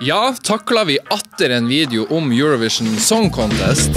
Ja, takla vi atter en video om Eurovision Song Contest.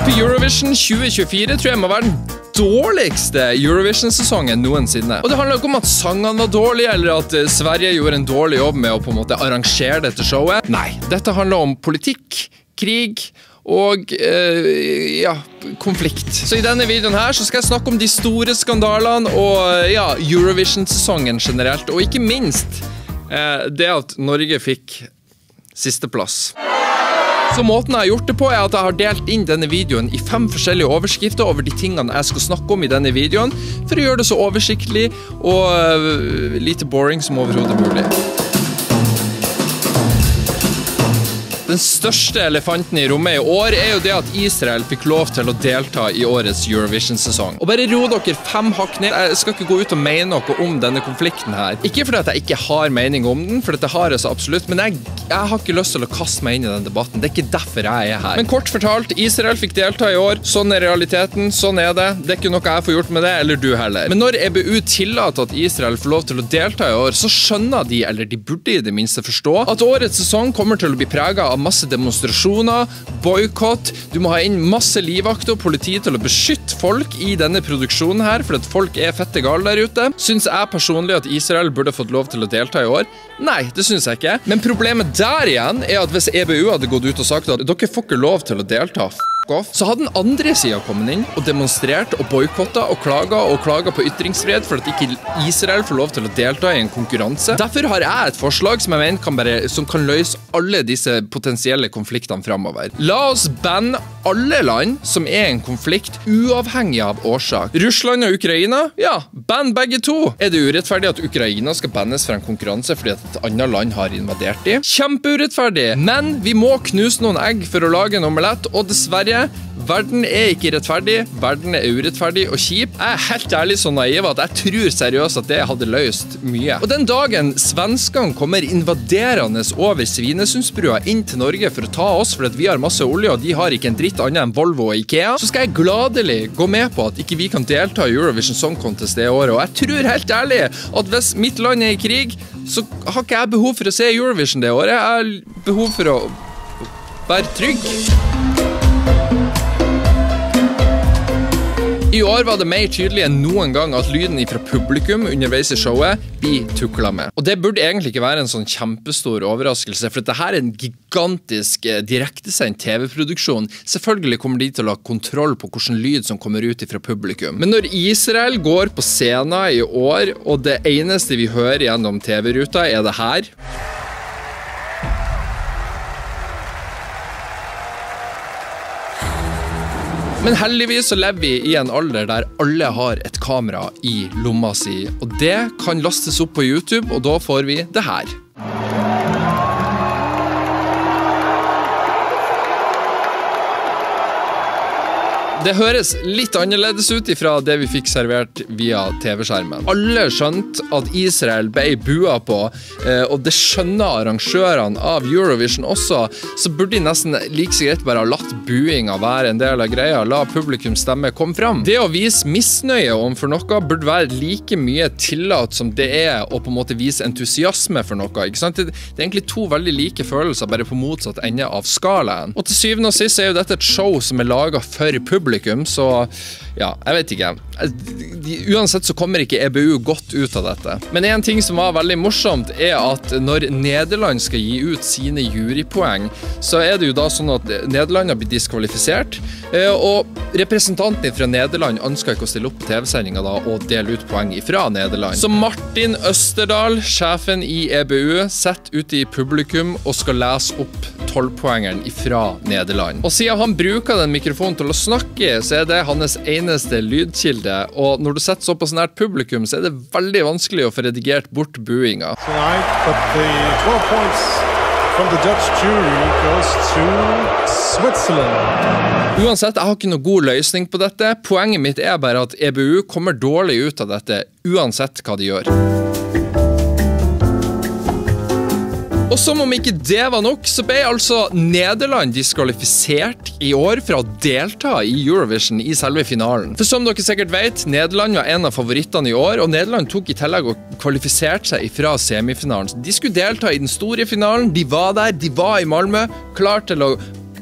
For Eurovision 2024 tror jeg må være den dårligste Eurovision-sesongen noensinne. Og det handler ikke om at sangene var dårlige, eller at Sverige gjorde en dårlig jobb med å på en måte arrangere dette showet. Nei, dette handler om politikk, krig og konflikt. Så i denne videoen her så skal jeg snakke om de store skandalene og Eurovision-sesongen generelt, og ikke minst det at Norge fikk sisteplass. Så måten jeg har gjort det på er at jeg har delt inn denne videoen i 5 forskjellige overskrifter over de tingene jeg skal snakke om i denne videoen, for å gjøre det så oversiktlig og lite boring som overhodet mulig. Den største elefanten i rommet i år er jo det at Israel fikk lov til å delta i årets Eurovision-sesong. Og bare ro dere 5 hakk ned. Jeg skal ikke gå ut og mene noe om denne konflikten her. Ikke fordi at jeg ikke har mening om den, for dette har jeg så absolutt, men jeg har ikke lyst til å kaste meg inn i den debatten. Det er ikke derfor jeg er her. Men kort fortalt, Israel fikk delta i år. Sånn er realiteten, sånn er det. Det er ikke noe jeg får gjort med det, eller du heller. Men når EBU tillater at Israel får lov til å delta i år, så skjønner de, eller de burde i det minste forstå, at årets sesong kommer til å bli preget av masse demonstrasjoner, boykott, du må ha inn masse livvakter og politi til å beskytte folk i denne produksjonen her, for at folk er fette gale der ute. Synes jeg personlig at Israel burde fått lov til å delta i år? Nei, det synes jeg ikke. Men problemet der igjen er at hvis EBU hadde gått ut og sagt at dere får ikke lov til å delta, så hadde den andre siden kommet inn og demonstrert og boykottet og klaget på ytringsfrihet for at ikke Israel får lov til å delta i en konkurranse. Derfor har jeg et forslag som jeg mener som kan løse alle disse potensielle konfliktene fremover. La oss banne alle land som er en konflikt uavhengig av årsak. Russland og Ukraina? Ja, bann begge to. Er det urettferdig at Ukraina skal bannes fra en konkurranse fordi at et annet land har invadert de? Kjempeurettferdig, men vi må knuse noen egg for å lage en omelett, og dessverre, verden er ikke rettferdig, verden er urettferdig og kjip. Jeg er helt ærlig så naiv at jeg tror seriøst at det hadde løst mye. Og den dagen svenskene kommer invaderende over Svinesundsbrua inn til Norge for å ta oss fordi vi har masse olje og de har ikke en dritt annet enn Volvo og Ikea, så skal jeg gladelig gå med på at ikke vi kan delta i Eurovision Song Contest det året. Og jeg tror helt ærlig at hvis mitt land er i krig, så har ikke jeg behov for å se Eurovision det året. Jeg har behov for å være trygg. I år var det mer tydelig enn noen gang at lyden fra publikum underveis i showet blir tuklet med. Og det burde egentlig ikke være en sånn kjempestor overraskelse, for dette her er en gigantisk direktesendt TV-produksjon. Selvfølgelig kommer de til å ha kontroll på hvilken lyd som kommer ut fra publikum. Men når Israel går på scenen i år, og det eneste vi hører gjennom TV-ruta er det her, men heldigvis så lever vi i en alder der alle har et kamera i lomma si, og det kan lastes opp på YouTube, og da får vi det her. Det høres litt annerledes ut ifra det vi fikk servert via TV-skjermen. Alle skjønte at Israel ble bua på, og det skjønner arrangørene av Eurovision også, så burde de nesten like så greit bare ha latt buinga være en del av greia, la publikum stemme komme fram. Det å vise misnøye overfor noe burde være like mye tillatt som det er å på en måte vise entusiasme for noe, ikke sant? Det er egentlig 2 veldig like følelser, bare på motsatt ende av skalaen. Og til syvende og sist er jo dette et show som er laget for publikum, så ja, jeg vet ikke. Uansett så kommer ikke EBU godt ut av dette. Men en ting som var veldig morsomt er at når Nederland skal gi ut sine jurypoeng, så er det jo da sånn at Nederland har blitt diskvalifisert, og representanten fra Nederland ønsker ikke å stille opp på TV-sendingen da og dele ut poeng fra Nederland. Så Martin Østerdal, sjefen i EBU, setter ut i publikum og skal lese opp 12-poengeren fra Nederland. Og siden han bruker den mikrofonen til å snakke, så er det hans eneste lydkilde, og når du setter såpass nært publikum, så er det veldig vanskelig å få redigert bort buinga. Uansett, jeg har ikke noe god løsning på dette. Poenget mitt er bare at EBU kommer dårlig ut av dette, uansett hva de gjør. Og som om ikke det var nok, så ble altså Nederland diskvalifisert i år fra å delta i Eurovision i selve finalen. For som dere sikkert vet, Nederland var en av favorittene i år, og Nederland tok i tillegg og kvalifiserte seg fra semifinalen. De skulle delta i den store finalen, de var der, de var i Malmö, klar til å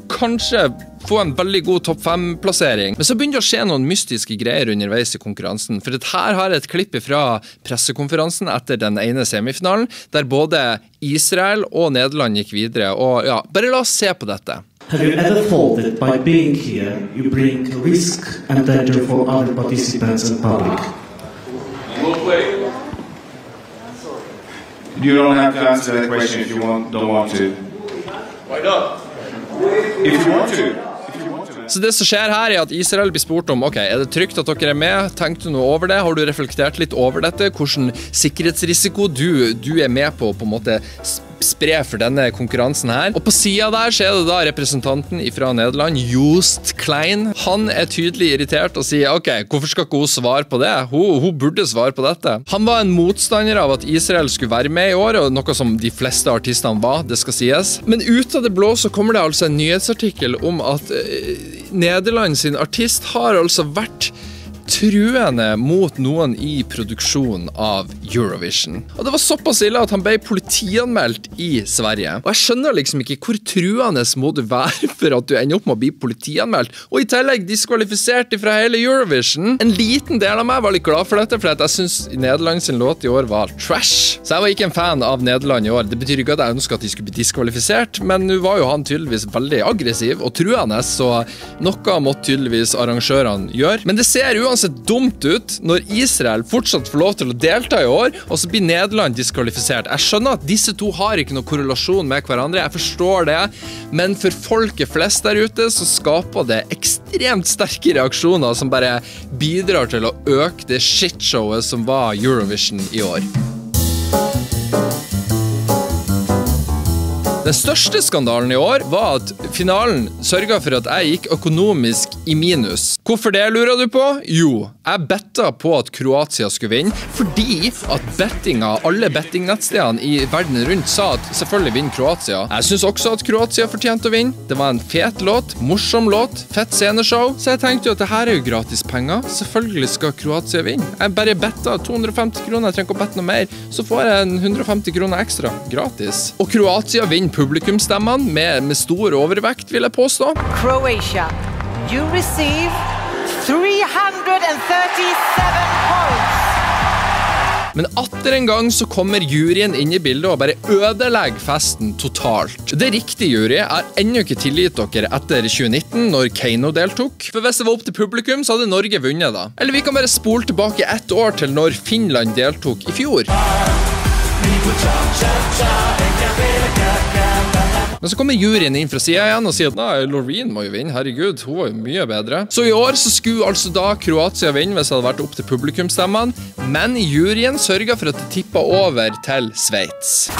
kanskje få en veldig god topp 5-plassering. Men så begynner det å skje noen mystiske greier underveis i konkurransen, for her har jeg et klipp fra pressekonferansen etter den ene semifinalen, der både Israel og Nederland gikk videre, og ja, bare la oss se på dette. Have you ever thought that by being here, you bring risk and danger for other participants and public? You don't have to answer that question if you don't want to. Why not? If you want to. Så det som skjer her er at Israel blir spurt om, ok, er det trygt at dere er med? Tenkte du noe over det? Har du reflektert litt over dette? Hvordan sikkerhetsrisiko du er med på en måte spre for denne konkurransen her. Og på siden der så er det da representanten fra Nederland, Joost Klein. Han er tydelig irritert og sier, ok, hvorfor skal ikke hun svare på det? Hun burde svare på dette. Han var en motstander av at Israel skulle være med i år, og noe som de fleste artistene var, det skal sies. Men ut av det blå så kommer det altså en nyhetsartikkel om at Nederland sin artist har altså vært truende mot noen i produksjonen av Eurovision. Og det var såpass ille at han ble politianmeldt i Sverige. Og jeg skjønner liksom ikke hvor truende må du være for at du ender opp med å bli politianmeldt, og i tillegg diskvalifisert fra hele Eurovision. En liten del av meg var litt glad for dette, for jeg synes Nederland sin låt i år var trash. Så jeg var ikke en fan av Nederland i år. Det betyr ikke at jeg ønsket at de skulle bli diskvalifisert, men nå var jo han tydeligvis veldig aggressiv og truende, så noe måtte tydeligvis arrangørene gjøre. Men det ser uansett dumt ut når Israel fortsatt får lov til å delta i år, og så blir Nederland diskvalifisert. Jeg skjønner at disse to har ikke noe korrelasjon med hverandre, jeg forstår det, men for folket flest der ute så skaper det ekstremt sterke reaksjoner som bare bidrar til å øke det shitshowet som var Eurovision i år. Den største skandalen i år var at finalen sørget for at jeg gikk økonomisk i minus. Hvorfor det, lurer du på? Jo, jeg betta på at Kroatia skulle vinne, fordi at alle bettingnettstedene i verden rundt sa at selvfølgelig vinner Kroatia. Jeg synes også at Kroatia fortjente å vinne. Det var en fet låt, morsom låt, fett sceneshow, så jeg tenkte jo at dette er jo gratis penger. Selvfølgelig skal Kroatia vinne. Jeg bare betta 250 kroner, jeg trenger ikke å bette noe mer, så får jeg en 150 kroner ekstra, gratis. Og Kroatia vinner publikumstemmene med stor overvekt, vil jeg påstå. Croatia, you receive 337 points. Men atter en gang så kommer juryen inn i bildet og bare ødelegger festen totalt. Det er riktig, jury. Jeg har ennå ikke tilgitt dere etter 2019, når Keiino deltok. For hvis det var opp til publikum, så hadde Norge vunnet da. Eller vi kan bare spole tilbake 1 år til når Finland deltok i fjor. Men så kommer juryen inn fra siden igjen og sier at nei, Loreen må jo vinne, herregud, hun var jo mye bedre. Så i år så skulle altså da Kroatia vinne hvis det hadde vært opp til publikumstemmene, men juryen sørget for at det tippet over til Sveits.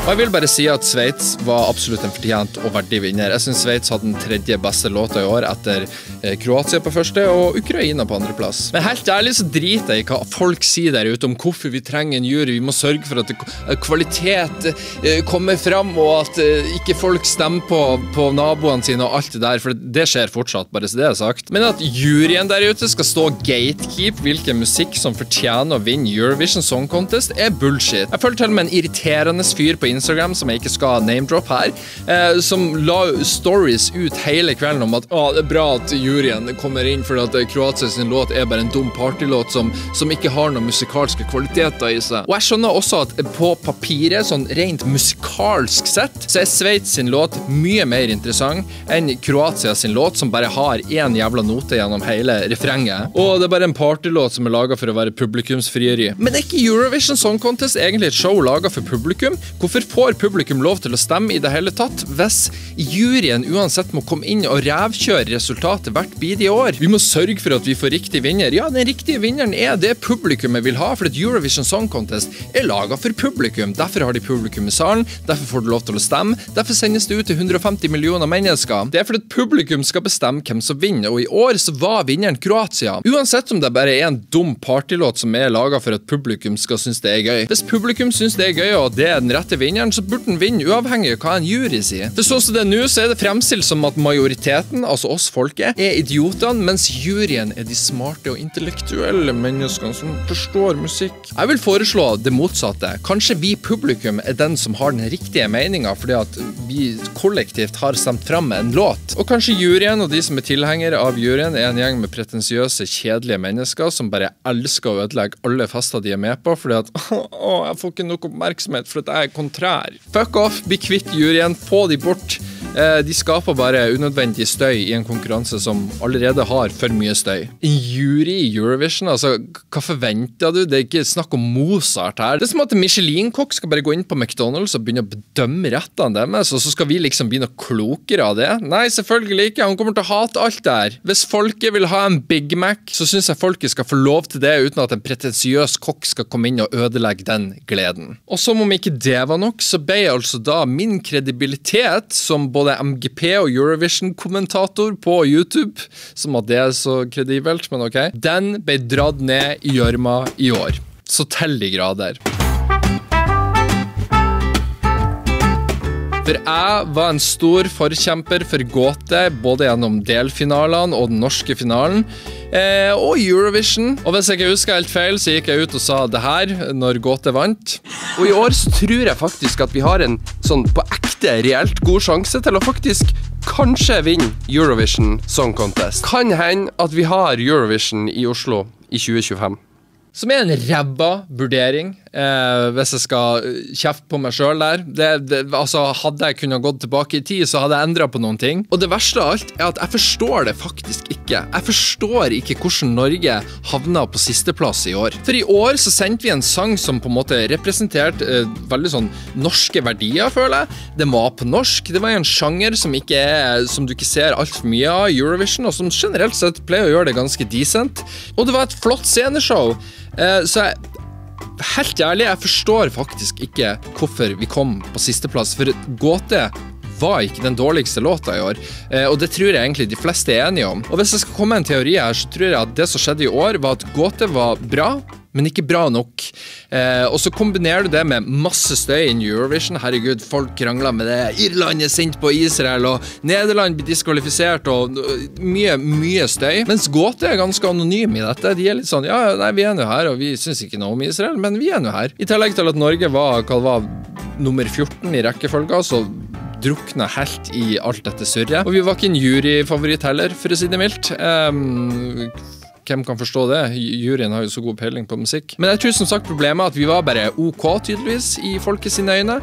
Og jeg vil bare si at Sveits var absolutt en fortjent og verdig vinner. Jeg synes Sveits hadde den 3. beste låta i år etter Kroatia på første og Ukraina på 2. plass. Men helt ærlig så driter jeg i hva folk sier der ute om hvorfor vi trenger en jury. Vi må sørge for at kvalitet kommer fram og at ikke folk stemmer på naboene sine og alt det der, for det skjer fortsatt, bare så det er sagt. Men at juryen der ute skal stå gatekeep hvilken musikk som fortjener å vinne Eurovision Song Contest er bullshit. Jeg føler til og med en irriterende fyr på Instagram, som jeg ikke skal name-drop her, som la stories ut hele kvelden om at det er bra at juryen kommer inn, for at Kroatia sin låt er bare en dum partylåt som ikke har noen musikalske kvaliteter i seg. Og jeg skjønner også at på papiret, sånn rent musikalsk sett, så er Sveits sin låt mye mer interessant enn Kroatia sin låt, som bare har en jævla note gjennom hele refrenget. Og det er bare en partylåt som er laget for å være publikumsfrieri. Men er ikke Eurovision Song Contest egentlig et show laget for publikum? Hvorfor Hvorfor får publikum lov til å stemme i det hele tatt, hvis juryen uansett må komme inn og revkjøre resultatet hvert bidige år? Vi må sørge for at vi får riktig vinner. Ja, den riktige vinneren det publikummet vil ha, for at Eurovision Song Contest laget for publikum. Derfor har de publikum i salen, derfor får du lov til å stemme, derfor sendes det ut til 150 millioner mennesker. Det for at publikum skal bestemme hvem som vinner, og i år så var vinneren Kroatia. Uansett om det bare en dum partylåt som laget for at publikum skal synes det gøy. Hvis publikum synes det gøy, og det den rette vinneren, så burde den vinne uavhengig av hva en jury sier. For sånn som det nå, så det fremstilt som at majoriteten, altså oss folket, idiotene, mens juryen de smarte og intellektuelle menneskene som forstår musikk. Jeg vil foreslå det motsatte. Kanskje vi publikum den som har den riktige meningen, fordi at vi kollektivt har stemt frem en låt. Og kanskje juryen og de som tilhengere av juryen en gjeng med pretensiøse, kjedelige mennesker som bare elsker å ødelegge alle fester de med på, fordi at jeg får ikke nok oppmerksomhet for at jeg kontrær. Fuck off, bli kvitt juryen, få de bort. De skaper bare unødvendig støy i en konkurranse som allerede har for mye støy. En jury i Eurovision, altså, hva forventer du? Det ikke snakk om Mozart her. Det som at en Michelin-kokk skal bare gå inn på McDonald's og begynne å bedømme rettene deres, og så skal vi liksom begynne å klokere av det? Nei, selvfølgelig ikke. Han kommer til å hate alt der. Hvis folket vil ha en Big Mac, så synes jeg folket skal få lov til det uten at en pretensiøs kokk skal komme inn og ødelegge den gleden. Og som om ikke det var nok, så ble altså da min kredibilitet som både MGP og Eurovision-kommentator på YouTube, som at det så kredibelt, men ok. Den ble dratt ned i gjørma i år. Så til de grader. For jeg var en stor forkjemper for gåte, både gjennom delfinalene og den norske finalen, og Eurovision. Og hvis jeg ikke husker helt feil, så gikk jeg ut og sa det her når gåte vant. Og i år så tror jeg faktisk at vi har en sånn på ekte, reelt god sjanse til å faktisk kanskje vinne Eurovision Song Contest. Kan hende at vi har Eurovision i Oslo i 2025. Som en ræva vurdering, hvis jeg skal kjefte på meg selv der. Altså, hadde jeg kunnet gått tilbake i tid, så hadde jeg endret på noen ting. Og det verste av alt at jeg forstår det faktisk ikke. Jeg forstår ikke hvordan Norge havnet på sisteplass i år. For i år så sendte vi en sang som på en måte representerte veldig sånn norske verdier, føler jeg. Den var på norsk. Det var en sjanger som du ikke ser alt for mye av i Eurovision, og som generelt sett pleier å gjøre det ganske decent. Og det var et flott sceneshow. Så helt ærlig, jeg forstår faktisk ikke hvorfor vi kom på sisteplass, for gåte var ikke den dårligste låta i år, og det tror jeg egentlig de fleste enige om. Og hvis jeg skal komme med en teori her, så tror jeg at det som skjedde i år var at gåte var bra, men ikke bra nok. Og så kombinerer du det med masse støy i Eurovision. Herregud, folk krangler med det. Irland sint på Israel, og Nederland blir diskvalifisert, og mye støy. Mens gåte ganske anonym i dette. De litt sånn, ja, nei, vi nå her, og vi synes ikke noe om Israel, men vi nå her. I tillegg til at Norge var nummer 14 i rekkefølga, så drukna helt i alt dette surret. Og vi var ikke en juryfavoritt heller, for å si det mildt. Hvem kan forstå det? Juryen har jo så god peiling på musikk. Men jeg tror som sagt problemet at vi var bare OK tydeligvis i folket sine øyne,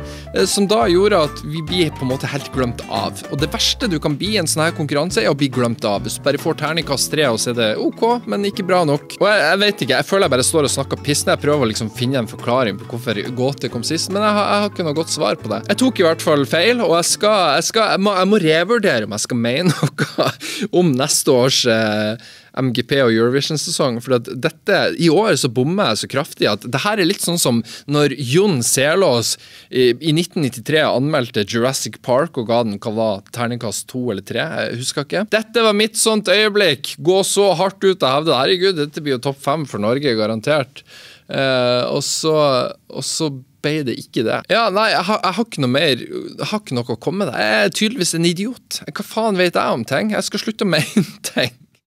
som da gjorde at vi blir på en måte helt glemt av. Og det verste du kan bli i en sånn her konkurranse å bli glemt av. Hvis du bare får terningkast 3 og så det OK, men ikke bra nok. Og jeg vet ikke, jeg føler jeg bare står og snakker piss når jeg prøver å liksom finne en forklaring på hvorfor gåte kom sist, men jeg har ikke noe godt svar på det. Jeg tok i hvert fall feil, og jeg må revurdere om jeg skal mene noe om neste års MGP og Eurovision-sesong, for at dette, i år så bommer jeg så kraftig at det her litt sånn som når Jon Selås i 1993 anmeldte Jurassic Park og ga den, hva var terningkast 2 eller 3, jeg husker ikke. Dette var mitt sånt øyeblikk, gå så hardt ut og hevde, herregud, dette blir jo topp 5 for Norge, garantert. Og så ble det ikke det. Ja, nei, jeg har ikke noe mer, jeg har ikke noe å komme med. Jeg tydeligvis en idiot. Hva faen vet jeg om ting? Jeg skal slutte å mene ting.